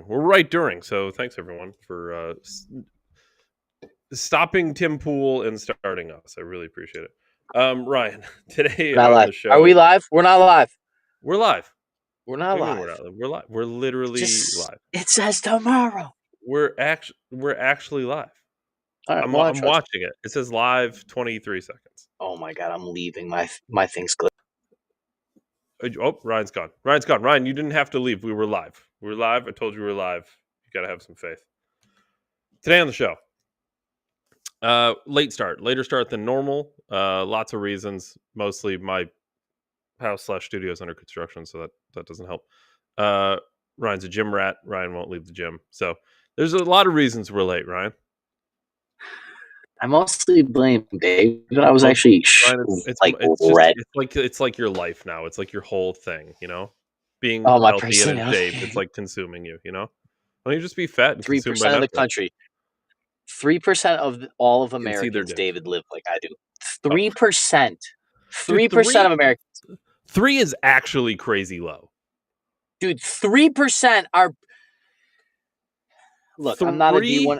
We're right during, so thanks everyone for stopping Tim Pool and starting us. I really appreciate it. Ryan, today Not on live. the show, Are we live? We're not live. we're live. We're not What do you live. mean we're not live? We're live. We're literally live. It says tomorrow. We're actually live. All right, I'm well, I trust watching it. It says live 23 seconds. Oh my god, I'm leaving. My thing's good. Oh, Ryan's gone. Ryan's gone. Ryan, you didn't have to leave. We were live. We were live. I told you we were live. You got to have some faith. Today on the show, later start than normal. Lots of reasons. Mostly my house/studio is under construction, so that doesn't help. Ryan's a gym rat. Ryan won't leave the gym, so there's a lot of reasons we're late. Ryan, I mostly blame Dave, but I was actually Ryan, it's like your life now. It's like your whole thing, you know. Being healthy and in shape, it's like consuming you. You know, why don't you just be fat and 3% of the country? 3% of all of Americans, David, live like I do. 3%. 3% of Americans. 3 is actually crazy low. Dude, 3% are. Look, I'm not a D1.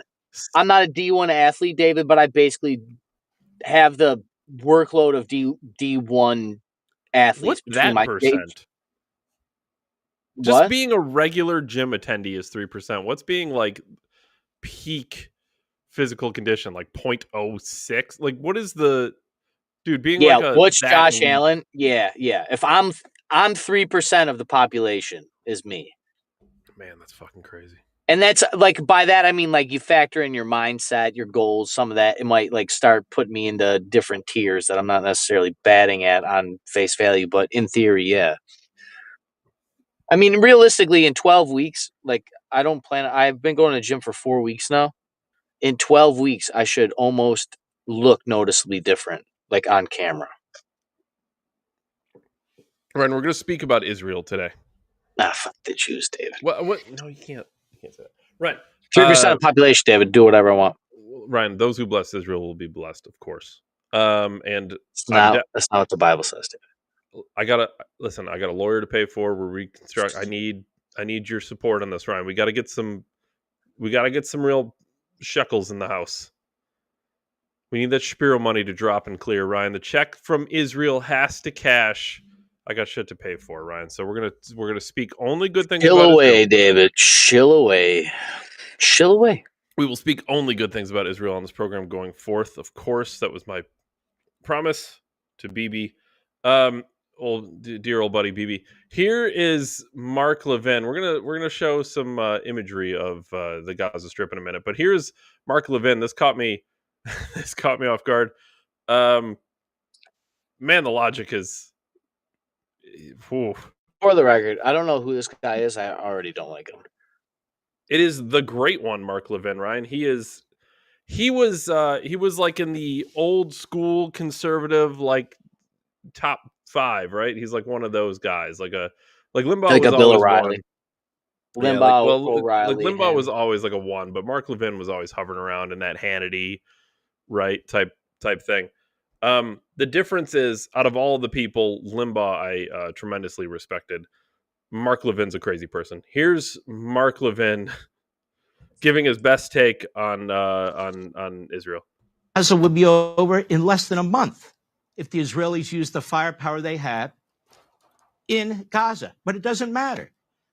I'm not a D1 athlete, David, but I basically have the workload of D1 athletes. What's that percent? Just being a regular gym attendee is 3%. What's being like peak physical condition, like 0.06? Like, what is the dude being? Yeah, like a what's Josh Allen? Yeah. If I'm 3% of the population is me. Man, that's fucking crazy. And that's like, by that I mean like you factor in your mindset, your goals, some of that. It might like start putting me into different tiers that I'm not necessarily batting at on face value, but in theory, yeah. I mean, realistically, in 12 weeks, like I've been going to the gym for 4 weeks now. In 12 weeks, I should almost look noticeably different, like on camera. Ryan, we're going to speak about Israel today. Fuck the Jews, David. What? No, you can't say that. Right. 3% of the population, David. Do whatever I want. Ryan, those who bless Israel will be blessed, of course. And that's not what the Bible says, David. I got a lawyer to pay for. We're reconstruct. I need your support on this, Ryan. We got to get some real shekels in the house. We need that Shapiro money to drop and clear, Ryan. The check from Israel has to cash. I got shit to pay for, Ryan. So we're gonna speak only good things. Chill away, David. Chill away. Chill away. We will speak only good things about Israel on this program going forth. Of course, that was my promise to BB. Dear old buddy BB. Here is Mark Levin. We're gonna show some imagery of the Gaza Strip in a minute, but here's Mark Levin. This caught me off guard. Man, the logic is. Whew. For the record, I don't know who this guy is. I already don't like him. It is the great one, Mark Levin. Ryan. He was like in the old school conservative like top 5, right? He's like one of those guys, like Limbaugh, like was a Bill O'Reilly. Limbaugh, Limbaugh was always like a 1, but Mark Levin was always hovering around in that Hannity, right, type thing. The difference is, out of all the people Limbaugh I tremendously respected, Mark Levin's a crazy person. Here's Mark Levin giving his best take on Israel. Gaza would be over in less than a month if the Israelis used the firepower they had in Gaza. But it doesn't matter.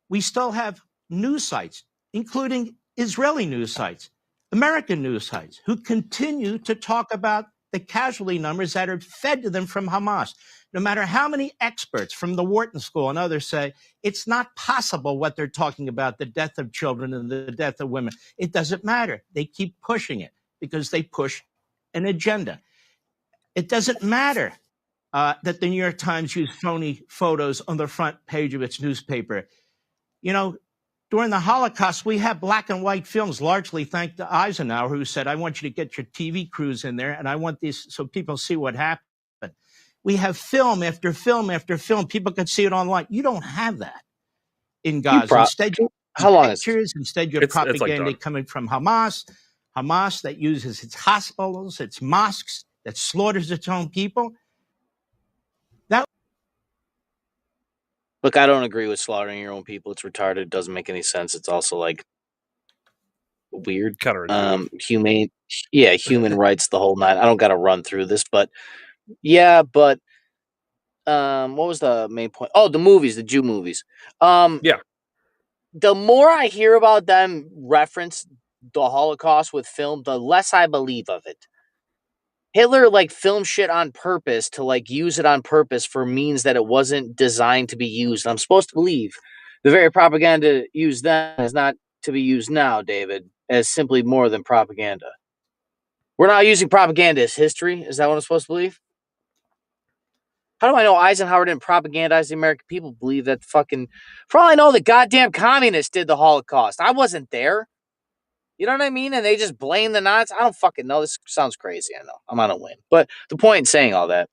We still have news sites, including Israeli news sites, American news sites, who continue to talk about the casualty numbers that are fed to them from Hamas. No matter how many experts from the Wharton School and others say it's not possible what they're talking about, the death of children and the death of women. It doesn't matter. They keep pushing it because they push an agenda. It doesn't matter that the New York Times used phony photos on the front page of its newspaper. You know, during the Holocaust, we had black and white films, largely thanks to Eisenhower, who said, I want you to get your TV crews in there, and I want these so people see what happened. We have film after film after film. People can see it online. You don't have that in Gaza. Instead, you have pictures. Instead, you have propaganda coming from Hamas that uses its hospitals, its mosques, that slaughters its own people. Look, I don't agree with slaughtering your own people. It's retarded. It doesn't make any sense. It's also like weird. Counterintuitive. Humane. Yeah, human rights, the whole nine. I don't got to run through this, but yeah, but what was the main point? Oh, the movies, the Jew movies. Yeah. The more I hear about them reference the Holocaust with film, the less I believe of it. Hitler like filmed shit on purpose to like use it on purpose for means that it wasn't designed to be used. And I'm supposed to believe the very propaganda used then is not to be used now, David, as simply more than propaganda. We're not using propaganda as history. Is that what I'm supposed to believe? How do I know Eisenhower didn't propagandize the American people? Believe that fucking. For all I know, the goddamn communists did the Holocaust. I wasn't there. You know what I mean? And they just blame the Nazis. I don't fucking know. This sounds crazy. I know. I'm on a whim. But the point in saying all that,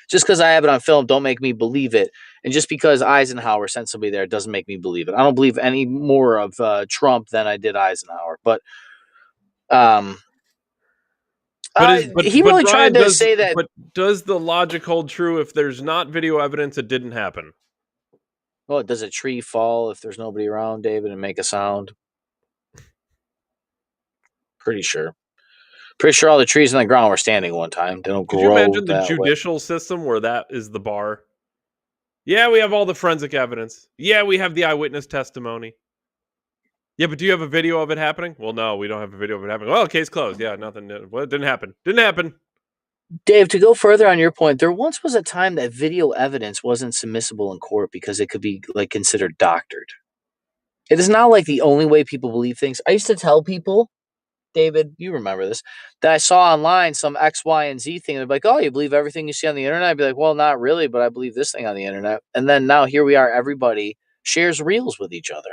just because I have it on film, don't make me believe it. And just because Eisenhower sent somebody there doesn't make me believe it. I don't believe any more of Trump than I did Eisenhower. But um, he really tried Brian, to say that. but does the logic hold true if there's not video evidence it didn't happen? Well, does a tree fall if there's nobody around, David, and make a sound? Pretty sure. Pretty sure all the trees on the ground were standing one time. They don't Could you grow imagine the that way. judicial system where that is the bar? Yeah, we have all the forensic evidence. Yeah, we have the eyewitness testimony. Yeah, but do you have a video of it happening? Well, no, we don't have a video of it happening. Well, case closed. Yeah, nothing. Well, it didn't happen. Didn't happen. Dave, to go further on your point, there once was a time that video evidence wasn't submissible in court because it could be like considered doctored. It is not like the only way people believe things. I used to tell people, David, you remember this, that I saw online some X, Y, and Z thing. They're like, oh, you believe everything you see on the internet? I'd be like, well, not really, but I believe this thing on the internet. And then now here we are, everybody shares reels with each other.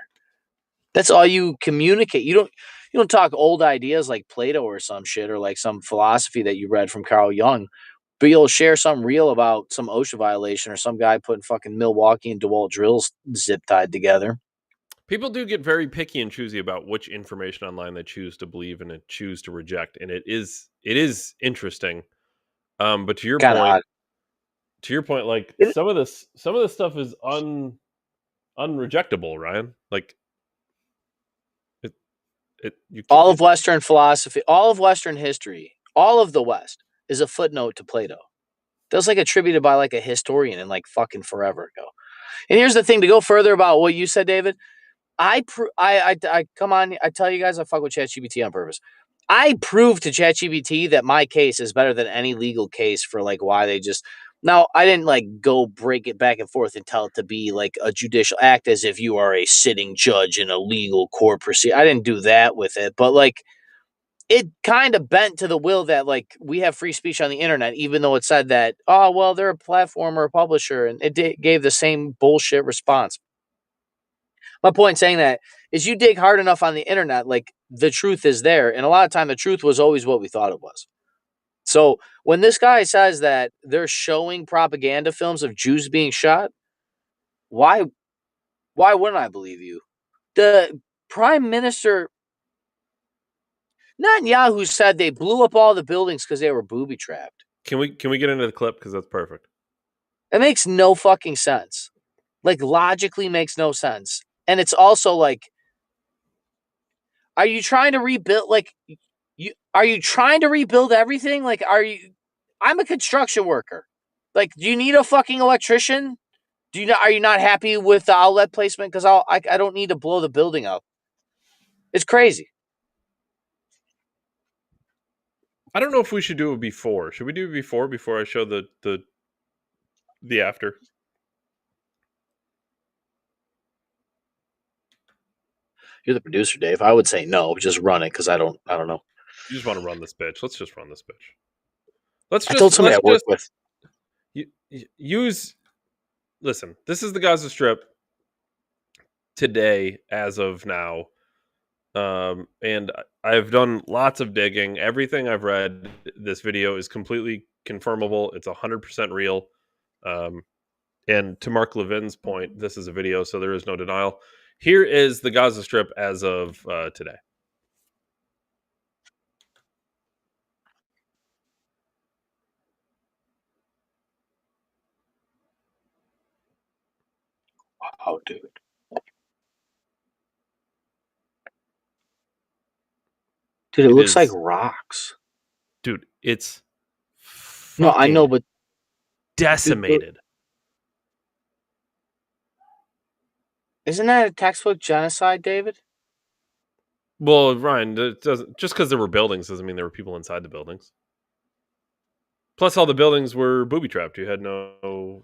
That's all you communicate. You don't talk old ideas like Plato or some shit or like some philosophy that you read from Carl Jung, but you'll share some reel about some OSHA violation or some guy putting fucking Milwaukee and DeWalt drills zip tied together. People do get very picky and choosy about which information online they choose to believe and choose to reject, and it is interesting. But to your Kind of point, odd. like It, some of this stuff is unrejectable, Ryan. Like you all of Western philosophy, all of Western history, all of the West is a footnote to Plato. That was like attributed by like a historian in like fucking forever ago. And here's the thing, to go further about what you said, David. I come on. I tell you guys, I fuck with ChatGPT on purpose. I proved to ChatGPT that my case is better than any legal case for like why they just. Now I didn't like go break it back and forth and tell it to be like a judicial act as if you are a sitting judge in a legal court proceeding. I didn't do that with it, but like it kind of bent to the will that like we have free speech on the internet, even though it said that oh well they're a platform or a publisher, and it gave the same bullshit response. My point saying that is you dig hard enough on the internet, like the truth is there. And a lot of time the truth was always what we thought it was. So when this guy says that they're showing propaganda films of Jews being shot, why wouldn't I believe you? The Prime Minister Netanyahu said they blew up all the buildings because they were booby trapped. Can we get into the clip because that's perfect. It makes no fucking sense. Like logically makes no sense. And it's also like, are you trying to rebuild like are you trying to rebuild everything? Like, I'm a construction worker. Like, do you need a fucking electrician? Are you not happy with the outlet placement? Because I don't need to blow the building up. It's crazy. I don't know if we should do it before. Should we do it before I show the after? You're the producer, Dave. I would say no. Just run it because I don't know. You just want to run this bitch. Let's just run this bitch. I told somebody I work with. Use. Listen, this is the Gaza Strip today, as of now, and I've done lots of digging. Everything I've read, this video is completely confirmable. It's 100% real. And to Mark Levin's point, this is a video, so there is no denial. Here is the Gaza Strip as of today. Wow, dude. Dude, it looks like rocks. Dude, it's No, I know, fucking but decimated. isn't that a textbook genocide, David? Well, Ryan, it doesn't just because there were buildings doesn't mean there were people inside the buildings. Plus, all the buildings were booby trapped. You had no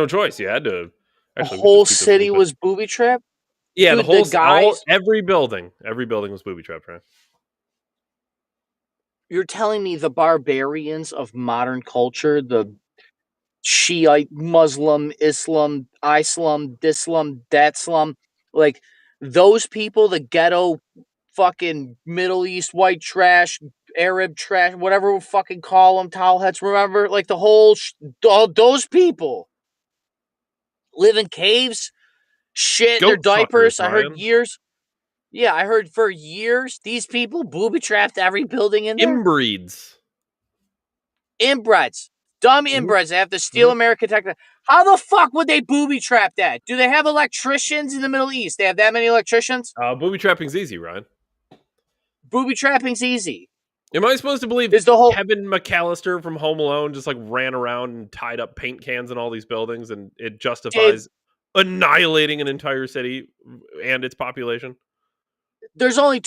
choice. You had to. The Actually, we whole just keep this real city quick. was booby trapped? Yeah, Dude, the guys... every building was booby trapped, right? You're telling me the barbarians of modern culture, the Shiite, Muslim, Islam, Dislam, Datslum, like those people, the ghetto fucking Middle East white trash, Arab trash, whatever we fucking call them, towel heads, remember? Like the whole, all those people live in caves, shit in their Goat fuckers, diapers. I heard Ryan. years. Yeah, I heard for years these people booby trapped every building in there. Inbreeds. Inbreds. Dumb inbreds. They have to steal American tech. How the fuck would they booby trap that? Do they have electricians in the Middle East? They have that many electricians? Booby trapping's easy, Ryan. Booby trapping's easy. Am I supposed to believe Is the whole Kevin McAllister from Home Alone just like ran around and tied up paint cans in all these buildings and it justifies annihilating an entire city and its population? There's only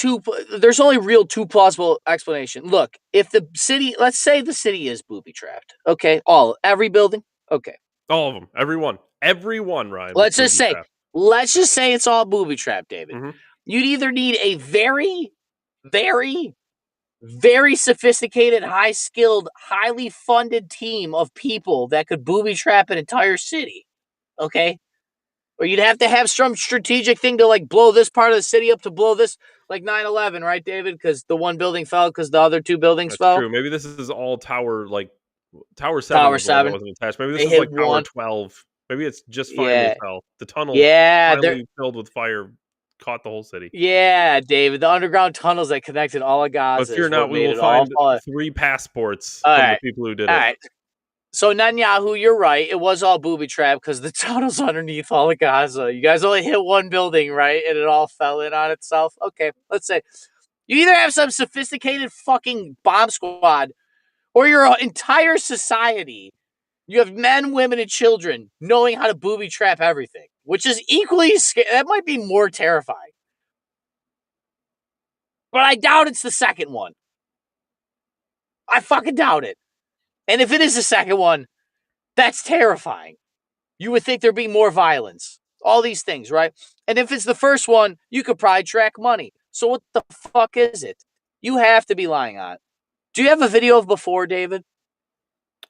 real two plausible explanation. Look, if the city, let's say the city is booby trapped. Okay, every building. Okay, all of them, everyone, Ryan. Let's just say it's all booby trapped, David. Mm-hmm. You'd either need a very, very, very sophisticated, high-skilled, highly funded team of people that could booby trap an entire city. Okay. Or you'd have to have some strategic thing to like blow this part of the city up to blow this, like 9/11, right, David? Because the one building fell because the other two buildings fell. True. Maybe this is all Tower 7. Tower 7 wasn't attached. Maybe this is like Tower 12. Maybe it's just finally fell. The tunnel finally filled with fire caught the whole city. Yeah, David. The underground tunnels that connected all of Gaza. But fear not, we will find 3 passports from the people who did it. Right. So Netanyahu, you're right. It was all booby trapped because the tunnel's underneath all of Gaza. You guys only hit one building, right? And it all fell in on itself. Okay, let's say you either have some sophisticated fucking bomb squad or your entire society. You have men, women, and children knowing how to booby trap everything, which is equally scary. That might be more terrifying. But I doubt it's the second one. I fucking doubt it. And if it is the second one, that's terrifying. You would think there'd be more violence. All these things, right? And if it's the first one, you could probably track money. So what the fuck is it? You have to be lying on it. Do you have a video of before, David?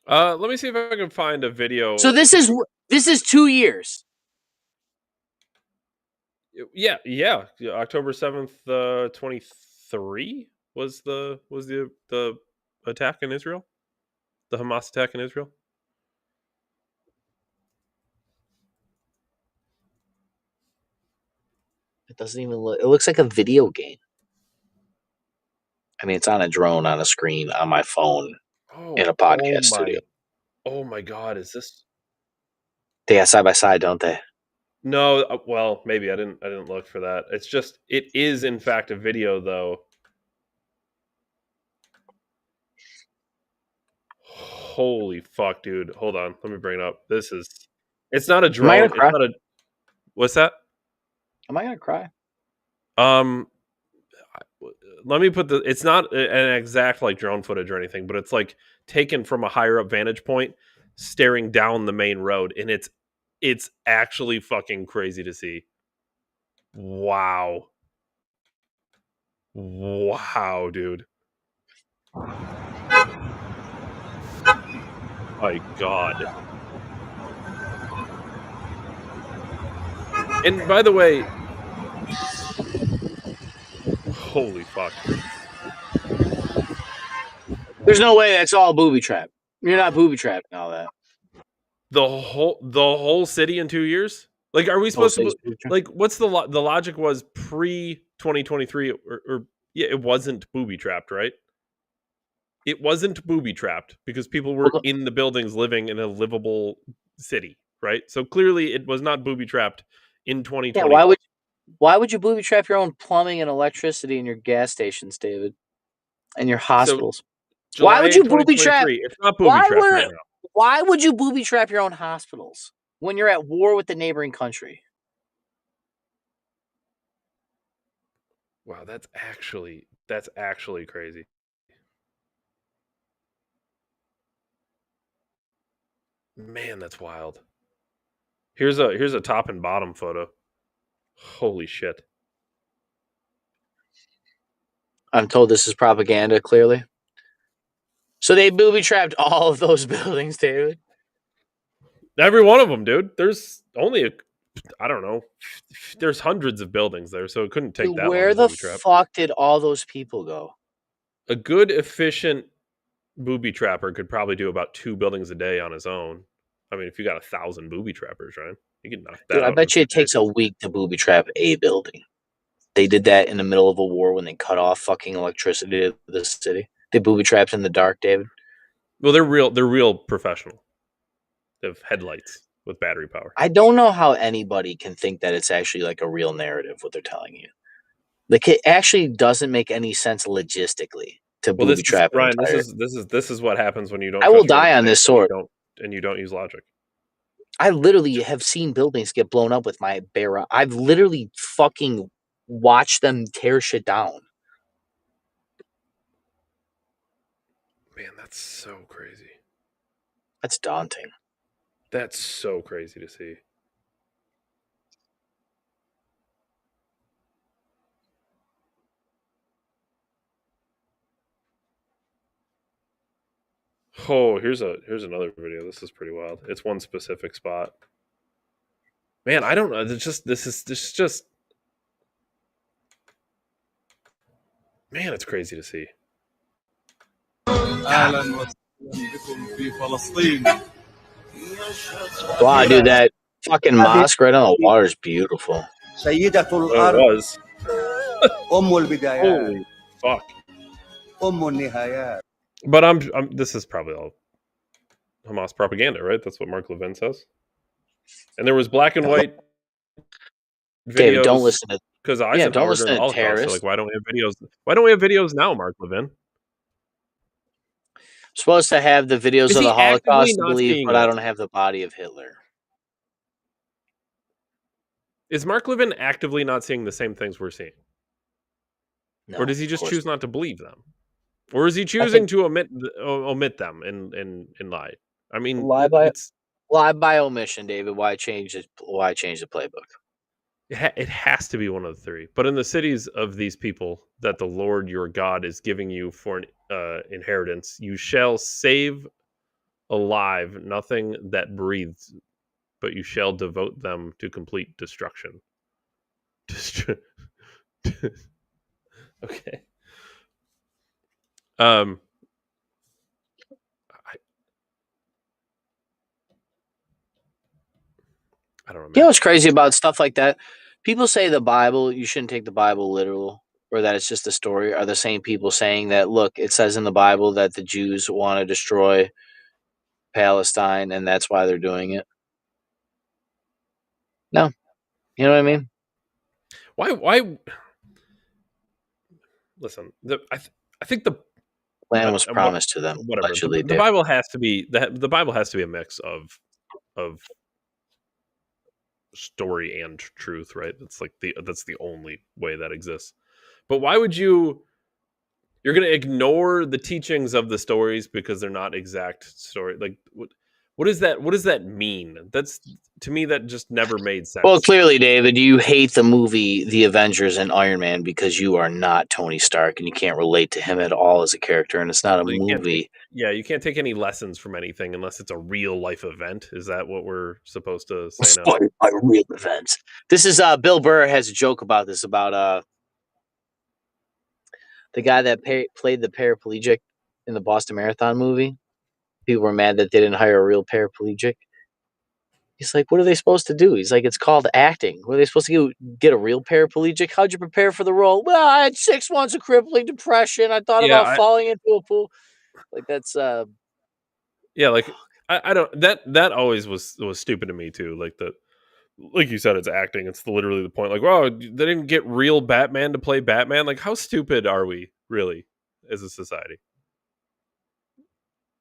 Let me see if I can find a video. So this is 2 years. Yeah. October 7th, 23 was the attack in Israel. The Hamas attack in Israel. It doesn't even look. It looks like a video game. I mean, it's on a drone on a screen on my phone in a podcast studio. Oh my God! Is this? They got side by side, don't they? No. Well, maybe I didn't look for that. It's just it is in fact a video though. Holy fuck, dude! Hold on, let me bring it up. It's not a drone. It's not a. What's that? Am I gonna cry? Let me put it's not an exact like drone footage or anything, but it's like taken from a higher up vantage point, staring down the main road, and it's actually fucking crazy to see. Wow, dude. My God. And by the way, holy fuck. There's no way that's all booby trap. You're not booby trapped and all that. The whole city in 2 years? Like, are we supposed to like? What's the logic was pre 2023 or yeah? It wasn't booby trapped, right? It wasn't booby trapped because people were in the buildings living in a livable city, right? So clearly, it was not booby trapped in 2020. Yeah, why would you booby trap your own plumbing and electricity in your gas stations, David, and your hospitals? Why July would you booby trap? 2023. It's not booby trap right now. Why would you booby trap your own hospitals when you're at war with the neighboring country? Wow, that's actually crazy. Man, that's wild. Here's a top and bottom photo. Holy shit. I'm told this is propaganda, clearly. So they booby trapped all of those buildings, David. Every one of them, dude. There's only I don't know. There's hundreds of buildings there, so it couldn't take that long. Where to the booby trap. fuck did all those people go? A good, efficient booby trapper could probably do about 2 buildings a day on his own. I mean, if you got 1,000 booby trappers, right? You can knock that Dude, out. I bet you it takes a week to booby trap a building. They did that in the middle of a war when they cut off fucking electricity to the city. They booby trapped in the dark, David. Well, they're real professional. They have headlights with battery power. I don't know how anybody can think that it's actually like a real narrative what they're telling you. Like it actually doesn't make any sense logistically to booby trap. Ryan, this is what happens when you don't. I will die on this sword. And you don't use logic. I literally have seen buildings get blown up with my bare eye. I've literally fucking watched them tear shit down. Man, that's so crazy. That's daunting. That's so crazy to see. Oh, here's another video. This is pretty wild. It's one specific spot. Man, I don't know. This is just man, it's crazy to see. Wow, dude, that fucking mosque right on the water is beautiful. It was. Holy fuck. But I'm this is probably all Hamas propaganda, right? That's what Mark Levin says. And there was black and white videos. David, don't listen to because don't listen to Holocaust. terrorists. So like, why don't we have videos? Why don't we have videos now, Mark Levin? Supposed to have the videos of the Holocaust, I believe, but I don't have the body of Hitler. Is Mark Levin actively not seeing the same things we're seeing? No, or does he just choose not to believe them? Or is he choosing to omit them and lie? I mean, lie by omission, David. Why change it? Why change the playbook? It has to be one of the three. But in the cities of these people that the Lord your God is giving you for an inheritance, you shall save alive nothing that breathes, but you shall devote them to complete destruction. Okay. I don't know. You know what's crazy about stuff like that? People say the Bible, you shouldn't take the Bible literal, or that it's just a story, are the same people saying that, look, it says in the Bible that the Jews want to destroy Palestine, and that's why they're doing it. No. You know what I mean? Why? Listen, I think the land was promised to them. Whatever. The Bible has to be the Bible has to be a mix of story and truth, right? That's the only way that exists. But why would you're going to ignore the teachings of the stories because they're not exact story? Like what does that mean? That's, to me, that just never made sense. Well, clearly, David, you hate the movie The Avengers and Iron Man because you are not Tony Stark and you can't relate to him at all as a character, and it's not a movie. You can't take any lessons from anything unless it's a real life event. Is that what we're supposed to say now? Inspired by real events. This is Bill Burr has a joke about this, about the guy that played the paraplegic in the Boston Marathon movie. People were mad that they didn't hire a real paraplegic. He's like, what are they supposed to do? He's like, it's called acting. What are they supposed to get a real paraplegic? How'd you prepare for the role? Well, I had 6 months of crippling depression. I thought about falling into a pool. Like, that's like I don't that always was stupid to me too. Like like you said, it's acting. It's literally the point. Like, wow, they didn't get real Batman to play Batman. Like, how stupid are we really as a society?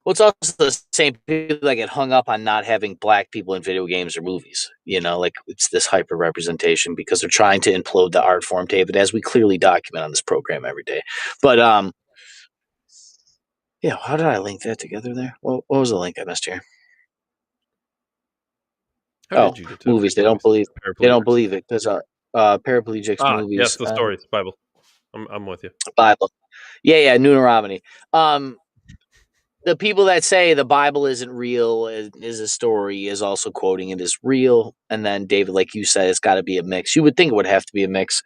Well, it's also the same people that get hung up on not having black people in video games or movies. Like it's this hyper representation because they're trying to implode the art form, David, as we clearly document on this program every day. But yeah, how did I link that together there? What was the link I missed here? How did you get to movies? They don't believe paraplegics? it because paraplegics movies. Yes, the stories, Bible. I'm with you. Bible. Yeah, Deuteronomy. The people that say the Bible isn't real, is a story, is also quoting it as real. And then, David, like you said, it's got to be a mix. You would think it would have to be a mix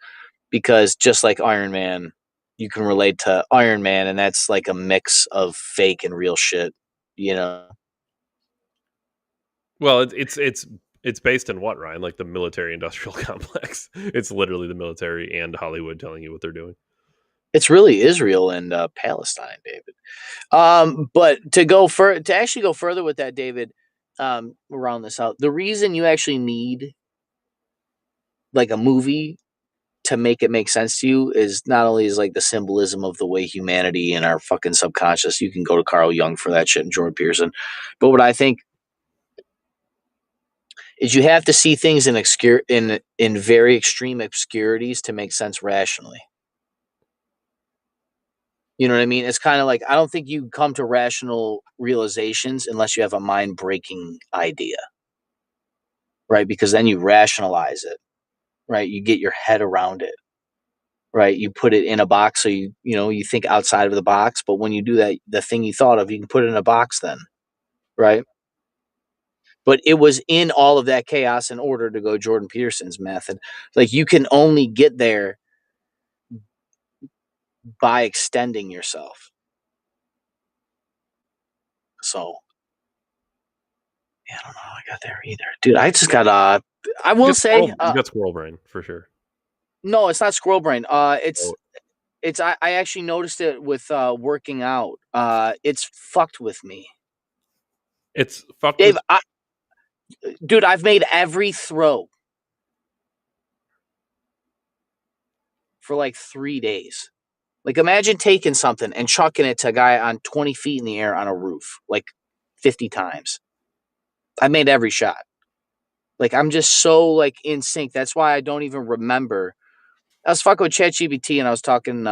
because just like Iron Man, you can relate to Iron Man, and that's like a mix of fake and real shit, Well, it's based in what, Ryan? Like the military-industrial complex. It's literally the military and Hollywood telling you what they're doing. It's really Israel and Palestine, David. But to actually go further with that, David, round this out. The reason you actually need like a movie to make it make sense to you is not only is like the symbolism of the way humanity and our fucking subconscious. You can go to Carl Jung for that shit and Jordan Peterson. But what I think is you have to see things in very extreme obscurities to make sense rationally. You know what I mean? It's kind of like, I don't think you come to rational realizations unless you have a mind-breaking idea, right? Because then you rationalize it, right? You get your head around it, right? You put it in a box, so you think outside of the box. But when you do that, the thing you thought of, you can put it in a box then, right? But it was in all of that chaos in order to go Jordan Peterson's method. Like, you can only get there by extending yourself. So, yeah, I don't know how I got there either. Dude, I just got, I will say... you got squirrel brain, for sure. No, it's not squirrel brain. It's I actually noticed it with working out. It's fucked with me. It's fucked Dave, with... dude, I've made every throw for like 3 days. Like, imagine taking something and chucking it to a guy on 20 feet in the air on a roof, like 50 times. I made every shot. Like, I'm just so like in sync. That's why I don't even remember. I was fucking with ChatGPT and I was talking.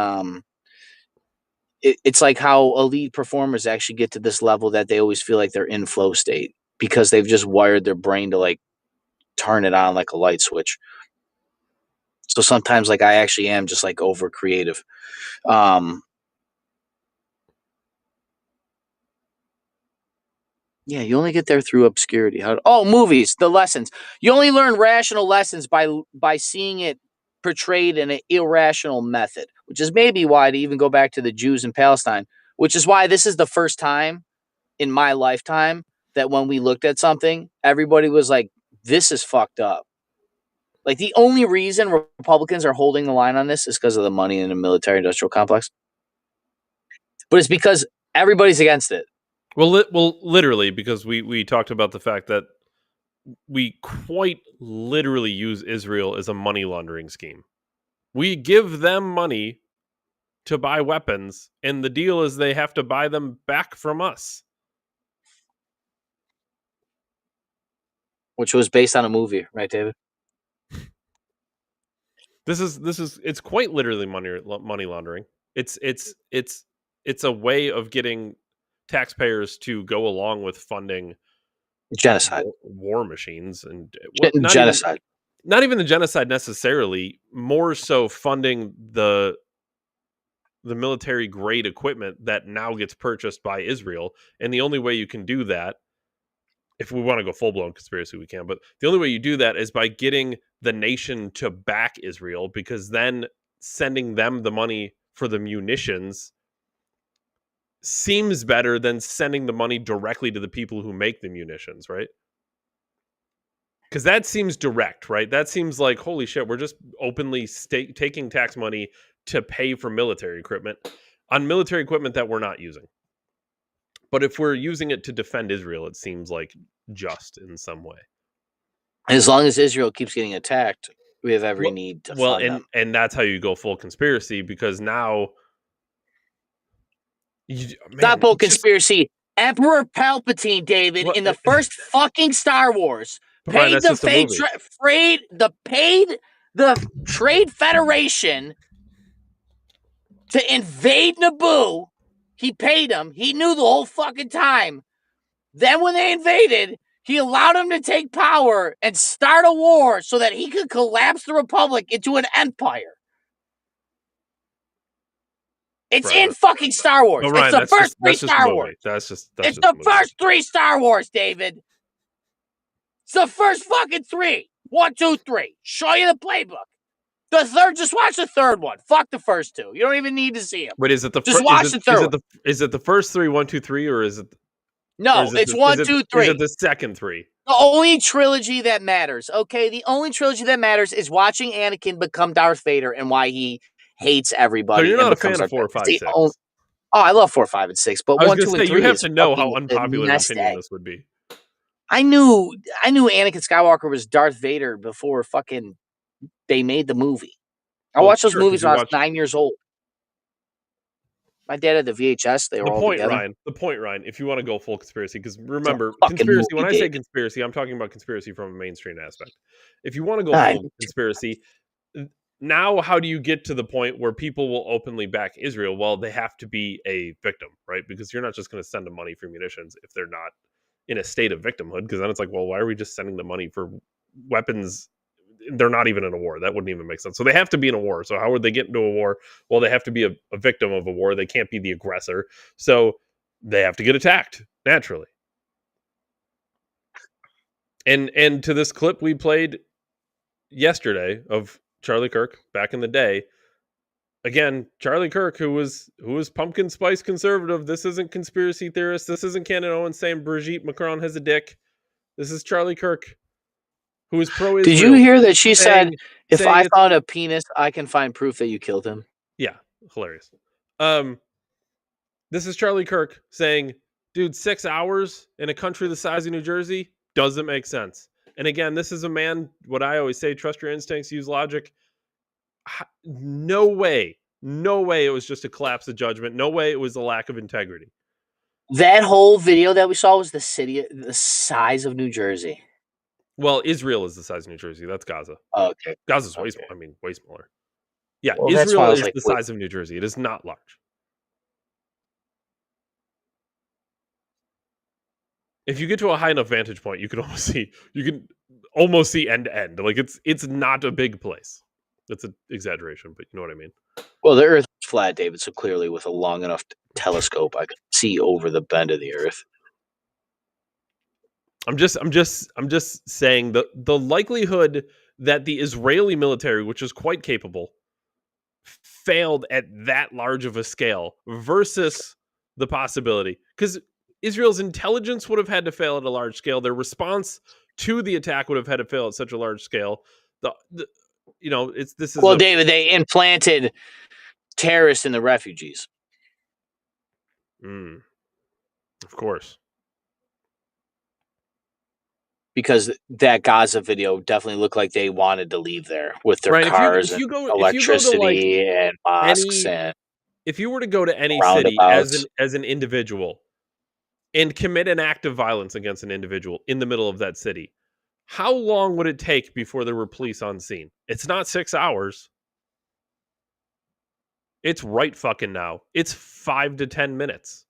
It's like how elite performers actually get to this level that they always feel like they're in flow state because they've just wired their brain to like turn it on like a light switch. So sometimes like I actually am just like over creative. Yeah, you only get there through obscurity. Movies, the lessons. You only learn rational lessons by seeing it portrayed in an irrational method, which is maybe why, to even go back to the Jews in Palestine, which is why this is the first time in my lifetime that when we looked at something, everybody was like, this is fucked up. Like, the only reason Republicans are holding the line on this is because of the money in the military industrial complex. But it's because everybody's against it. Well, literally, because we talked about the fact that we quite literally use Israel as a money laundering scheme. We give them money to buy weapons, and the deal is they have to buy them back from us. Which was based on a movie, right, David? This is it's quite literally money laundering. It's a way of getting taxpayers to go along with funding genocide, war machines, and genocide. Not even the genocide necessarily. More so funding the military grade equipment that now gets purchased by Israel. And the only way you can do that, if we want to go full-blown conspiracy, we can, but the only way you do that is by getting the nation to back Israel, because then sending them the money for the munitions seems better than sending the money directly to the people who make the munitions, right? Because that seems direct, right? That seems like, holy shit, we're just openly taking tax money to pay for military equipment that we're not using. But if we're using it to defend Israel, it seems like just in some way. As long as Israel keeps getting attacked, we have every need to fund them. And that's how you go full conspiracy, because now Not full conspiracy. Emperor Palpatine, David, in the first fucking Star Wars, paid the Trade Federation to invade Naboo. He paid him. He knew the whole fucking time. Then when they invaded, he allowed him to take power and start a war so that he could collapse the Republic into an empire. It's in fucking Star Wars. Ryan, it's the first three Star Wars. It's the first three Star Wars, David. It's the first fucking three. 1, 2, 3. Show you the playbook. The third, just watch the third one. Fuck the first two. You don't even need to see them. But is it the just watch the third one? Is it the first 3, 1, 2, 3, or is it? No, it's 1, 2, 3. Is it the second 3? The only trilogy that matters. Okay, the only trilogy that matters is watching Anakin become Darth Vader and why he hates everybody. So you're not a fan of 4, 5, 6. Oh, I love 4, 5, and 6, but 1, 2, and 3. You have to know how unpopular an opinion this would be. I knew Anakin Skywalker was Darth Vader before fucking they made the movie. I watched those movies when I was 9 years old. My dad had the VHS. They were all together. The point, Ryan, if you want to go full conspiracy, because remember, conspiracy, when I say conspiracy, I'm talking about conspiracy from a mainstream aspect. If you want to go full conspiracy, now how do you get to the point where people will openly back Israel? Well, they have to be a victim, right? Because you're not just going to send them money for munitions if they're not in a state of victimhood, because then it's like, well, why are we just sending them money for weapons? They're not even in a war. That wouldn't even make sense. So they have to be in a war. So how would they get into a war? Well, they have to be a victim of a war. They can't be the aggressor. So they have to get attacked, naturally. And to this clip we played yesterday of Charlie Kirk back in the day, again, Charlie Kirk, who was pumpkin spice conservative. This isn't conspiracy theorist. This isn't Cannon Owens saying Brigitte Macron has a dick. This is Charlie Kirk, who is pro-Israel. Did you hear that she said, if I found a penis, I can find proof that you killed him? Yeah, hilarious. This is Charlie Kirk saying, dude, 6 hours in a country the size of New Jersey doesn't make sense. And again, this is a man, what I always say, trust your instincts, use logic. No way it was just a collapse of judgment. No way it was a lack of integrity. That whole video that we saw was the size of New Jersey. Well, Israel is the size of New Jersey. That's Gaza. Okay. Gaza's way smaller. Yeah, well, Israel is the size of New Jersey. It is not large. If you get to a high enough vantage point, you can almost see end to end. Like it's not a big place. That's an exaggeration, but you know what I mean. Well, the Earth is flat, David. So clearly, with a long enough telescope, I could see over the bend of the Earth. I'm just saying the likelihood that the Israeli military, which is quite capable, failed at that large of a scale versus the possibility, because Israel's intelligence would have had to fail at a large scale. Their response to the attack would have had to fail at such a large scale. David, they implanted terrorists in the refugees. Of course. Because that Gaza video definitely looked like they wanted to leave there with their cars and electricity and mosques. If you were to go to any city as an individual and commit an act of violence against an individual in the middle of that city, how long would it take before there were police on scene? It's not 6 hours. It's right fucking now. It's 5 to 10 minutes.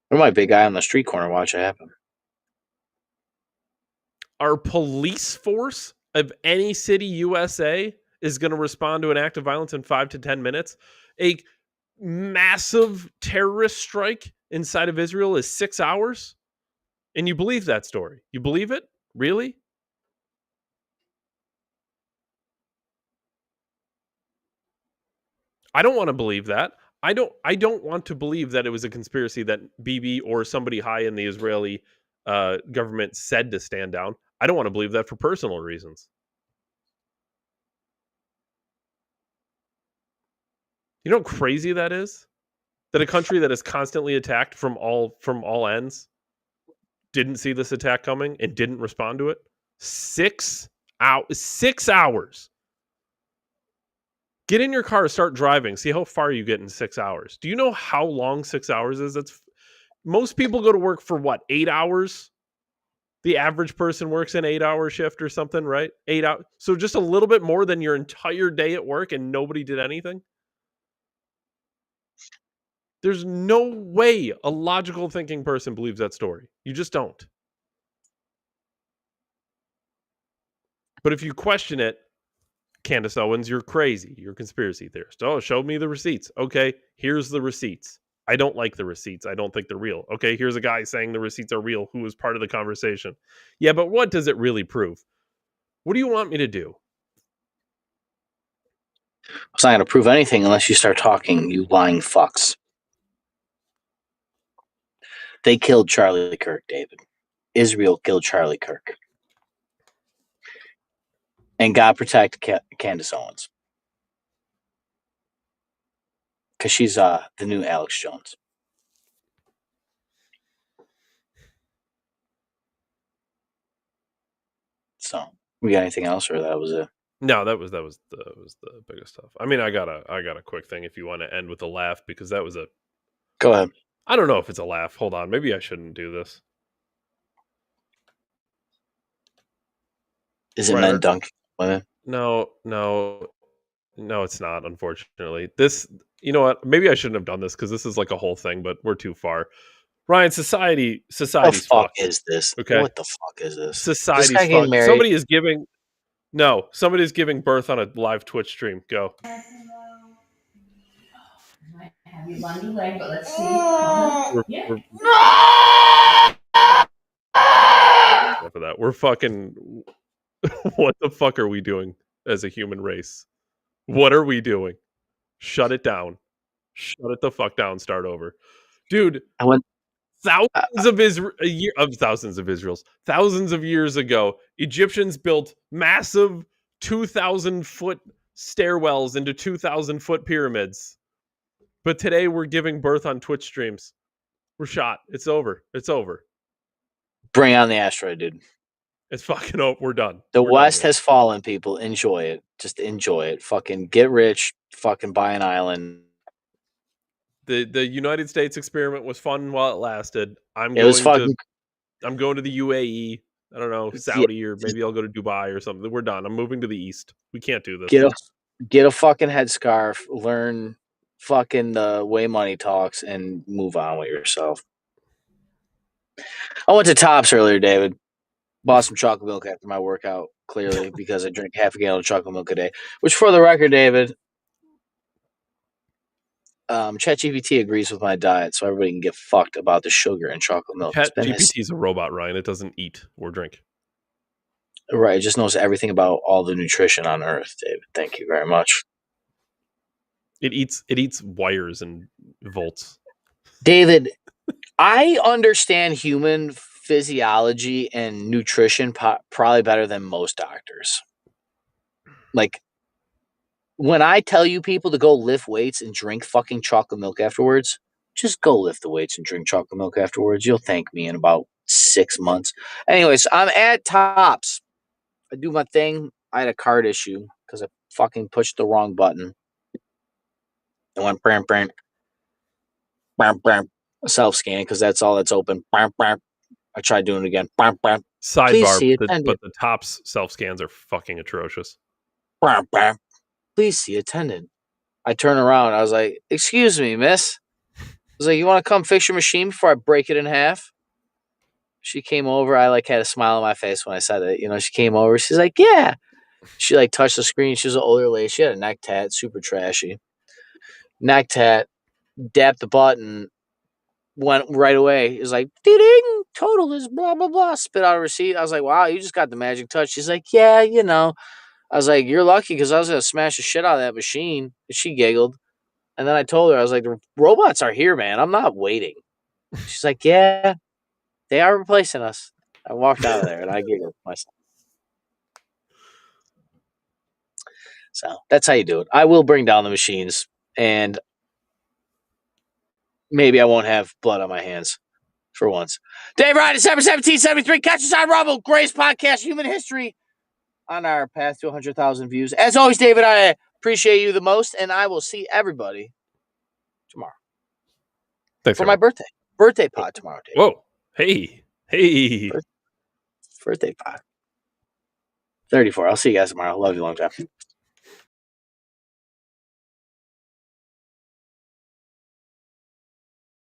There might be a guy on the street corner watch it happen. Our police force of any city USA is going to respond to an act of violence in 5 to 10 minutes. A massive terrorist strike inside of Israel is 6 hours. And you believe that story? You believe it? Really? I don't want to believe that. I don't want to believe that it was a conspiracy that Bibi or somebody high in the Israeli government said to stand down. I don't want to believe that for personal reasons. You know how crazy that is? That a country that is constantly attacked from all ends didn't see this attack coming and didn't respond to it? 6 hours. 6 hours. Get in your car, start driving. See how far you get in 6 hours. Do you know how long 6 hours is? Most people go to work for what, 8 hours? The average person works an 8-hour shift or something, right? 8 hours. So just a little bit more than your entire day at work, and nobody did anything. There's no way a logical thinking person believes that story. You just don't. But if you question it, Candace Owens, you're crazy. You're a conspiracy theorist. Oh, show me the receipts. Okay, here's the receipts. I don't like the receipts. I don't think they're real. Okay, here's a guy saying the receipts are real who was part of the conversation. Yeah, but what does it really prove? What do you want me to do? It's not going to prove anything unless you start talking, you lying fucks. They killed Charlie Kirk, David. Israel killed Charlie Kirk. And God protect Candace Owens. Because she's the new Alex Jones. So, we got anything else, or that was it? No, that was the biggest stuff. I mean, I got a quick thing if you want to end with a laugh, because that was a. Go ahead. I don't know if it's a laugh. Hold on, maybe I shouldn't do this. Is it men dunking women? No, it's not. Unfortunately, this. You know what? Maybe I shouldn't have done this because this is like a whole thing, but we're too far. Ryan, society's What the fuck fucked. is this? Okay, What the fuck is this? Society's this guy getting fucked. married? Somebody's giving birth on a live Twitch stream. Go. Have you lundy leg, but let's see. Enough of that. We're fucking. What the fuck are we doing as a human race? What are we doing? Shut it down. Shut it the fuck down. Start over, dude. Thousands of years ago, Egyptians built massive 2,000-foot stairwells into 2,000-foot pyramids. But today we're giving birth on Twitch streams. We're shot. It's over. It's over. Bring on the asteroid, dude. It's fucking over. We're done. The West has fallen, people. Enjoy it. Just enjoy it. Fucking get rich. Fucking buy an island. The United States experiment was fun while it lasted. I'm going to the UAE. I don't know, Saudi, or maybe I'll go to Dubai or something. We're done. I'm moving to the East. We can't do this. Get a fucking headscarf. Learn fucking the way money talks and move on with yourself. I went to Tops earlier, David. Bought some chocolate milk after my workout, clearly, because I drink half a gallon of chocolate milk a day. Which, for the record, David, ChatGPT agrees with my diet, so everybody can get fucked about the sugar in chocolate milk. ChatGPT is a robot, Ryan. It doesn't eat or drink. Right. It just knows everything about all the nutrition on Earth, David. Thank you very much. It eats wires and volts. David, I understand human physiology and nutrition probably better than most doctors. Like, when I tell you people to go lift weights and drink fucking chocolate milk afterwards, just go lift the weights and drink chocolate milk afterwards. You'll thank me in about 6 months. Anyways, I'm at Tops. I do my thing. I had a card issue because I fucking pushed the wrong button. I went self-scan because that's all that's open. I tried doing it again. Sidebar, but the Tops self-scans are fucking atrocious. Please see attendant. I turn around. I was like, excuse me, miss. I was like, you want to come fix your machine before I break it in half? She came over. I had a smile on my face when I said it. She came over. She's like, yeah. She touched the screen. She was an older lady. She had a neck tat, super trashy. Neck tat, dapped the button, went right away. It was like, ding, total is blah, blah, blah. Spit out a receipt. I was like, wow, you just got the magic touch. She's like, yeah, I was like, you're lucky because I was going to smash the shit out of that machine. And she giggled. And then I told her, I was like, the robots are here, man. I'm not waiting. She's like, yeah, they are replacing us. I walked out of there and I giggled myself. So that's how you do it. I will bring down the machines and maybe I won't have blood on my hands for once. Dave Ryan, December 1773. Catch us on Rumble. Greatest podcast, human history, on our path to 100,000 views. As always, David, I appreciate you the most, and I will see everybody tomorrow. Thanks for my birthday. Birthday pod tomorrow, Dave. Whoa. Hey. Birthday pod. 34. I'll see you guys tomorrow. Love you long time.